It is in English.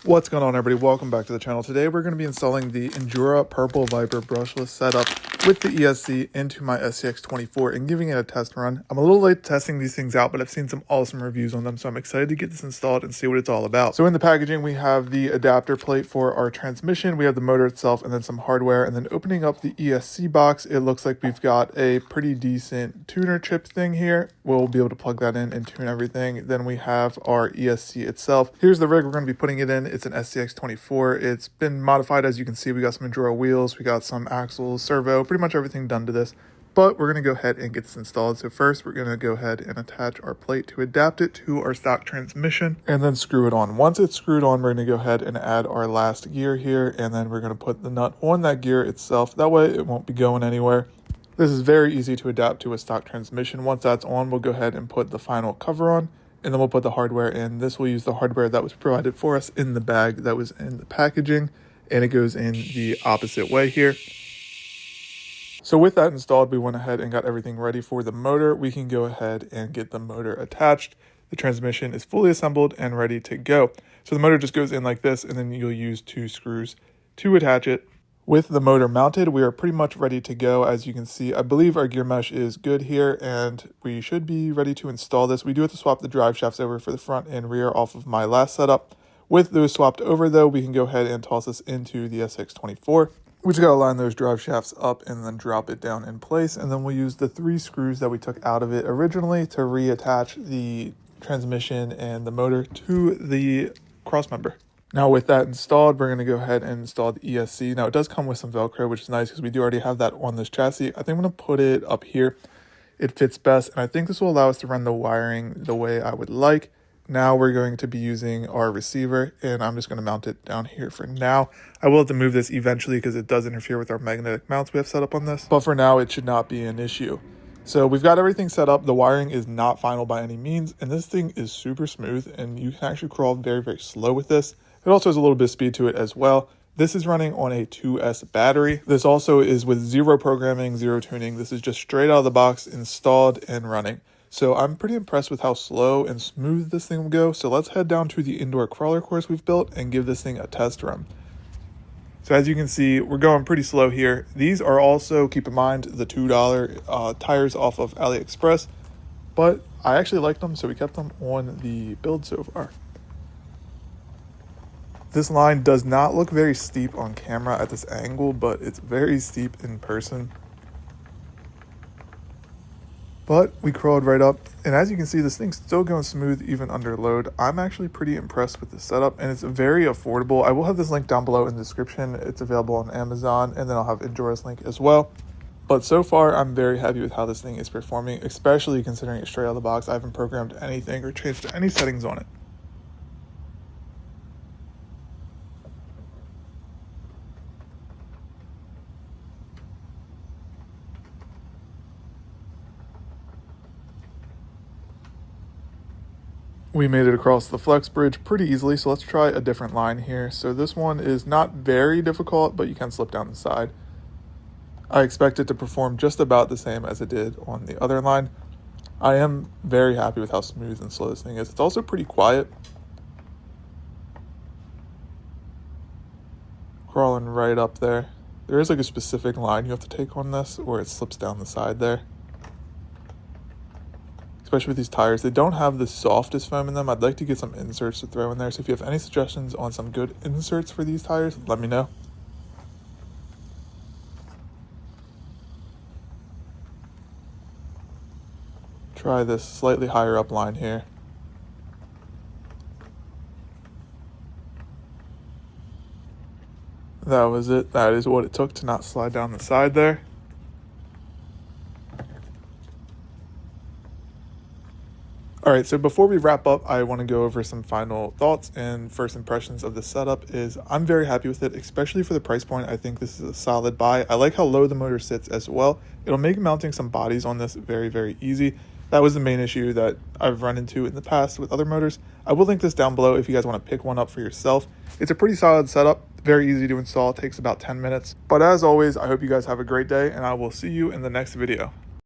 What's going on, everybody? Welcome back to the channel. Today we're going to be installing the Injora Purple Viper Brushless setup with the ESC into my SCX24 and giving it a test run. I'm a little late testing these things out, but I've seen some awesome reviews on them, so I'm excited to get this installed and see what it's all about. So in the packaging, we have the adapter plate for our transmission, we have the motor itself, and then some hardware. And then opening up the ESC box, it looks like we've got a pretty decent tuner chip thing here. We'll be able to plug that in and tune everything. Then we have our ESC itself. Here's the rig we're going to be putting it in. It's an SCX24. It's been modified, as you can see. We got some Injora wheels, we got some axles, servo, pretty much everything done to this. But we're going to go ahead and get this installed. So first, we're going to go ahead and attach our plate to adapt it to our stock transmission and then screw it on. Once it's screwed on, we're going to go ahead and add our last gear here, and then we're going to put the nut on that gear itself. That way it won't be going anywhere. This is very easy to adapt to a stock transmission. Once that's on, we'll go ahead and put the final cover on, and then we'll put the hardware in. This will use the hardware that was provided for us in the bag that was in the packaging, and it goes in the opposite way here. So with that installed, we went ahead and got everything ready for the motor. We can go ahead and get the motor attached. The transmission is fully assembled and ready to go. So the motor just goes in like this, and then you'll use 2 screws to attach it. With the motor mounted, we are pretty much ready to go. As you can see, I believe our gear mesh is good here, and we should be ready to install this. We do have to swap the drive shafts over for the front and rear off of my last setup. With those swapped over, though, we can go ahead and toss this into the SCX24. We just got to line those drive shafts up and then drop it down in place. And then we'll use the 3 screws that we took out of it originally to reattach the transmission and the motor to the cross member. Now with that installed, we're going to go ahead and install the ESC. Now it does come with some Velcro, which is nice because we do already have that on this chassis. I think I'm going to put it up here. It fits best, and I think this will allow us to run the wiring the way I would like. Now we're going to be using our receiver, and I'm just going to mount it down here for now. I will have to move this eventually because it does interfere with our magnetic mounts we have set up on this, but for now it should not be an issue. So we've got everything set up. The wiring is not final by any means, and this thing is super smooth, and you can actually crawl very, very slow with this. It also has a little bit of speed to it as well. This is running on a 2S battery. This also is with 0 programming, 0 tuning. This is just straight out of the box, installed and running. So I'm pretty impressed with how slow and smooth this thing will go. So let's head down to the indoor crawler course we've built and give this thing a test run. So as you can see, we're going pretty slow here. These are also, keep in mind, the $2 tires off of AliExpress, but I actually liked them, so we kept them on the build so far. This line does not look very steep on camera at this angle, but it's very steep in person. But we crawled right up, and as you can see, this thing's still going smooth even under load. I'm actually pretty impressed with the setup, and it's very affordable. I will have this link down below in the description. It's available on Amazon, and then I'll have Injora's link as well. But so far, I'm very happy with how this thing is performing, especially considering it's straight out of the box. I haven't programmed anything or changed any settings on it. We made it across the flex bridge pretty easily, so let's try a different line here. So this one is not very difficult, but you can slip down the side. I expect it to perform just about the same as it did on the other line. I am very happy with how smooth and slow this thing is. It's also pretty quiet. Crawling right up there. There is like a specific line you have to take on this, or it slips down the side there. Especially with these tires, they don't have the softest foam in them. I'd like to get some inserts to throw in there. So if you have any suggestions on some good inserts for these tires, let me know. Try this slightly higher up line here. That was it. That is what it took to not slide down the side there. All right, so before we wrap up, I want to go over some final thoughts and first impressions of the setup. I'm very happy with it, especially for the price point. I think this is a solid buy. I like how low the motor sits as well. It'll make mounting some bodies on this very, very easy. That was the main issue that I've run into in the past with other motors. I will link this down below if you guys want to pick one up for yourself. It's a pretty solid setup, very easy to install. It takes about 10 minutes. But as always, I hope you guys have a great day, and I will see you in the next video.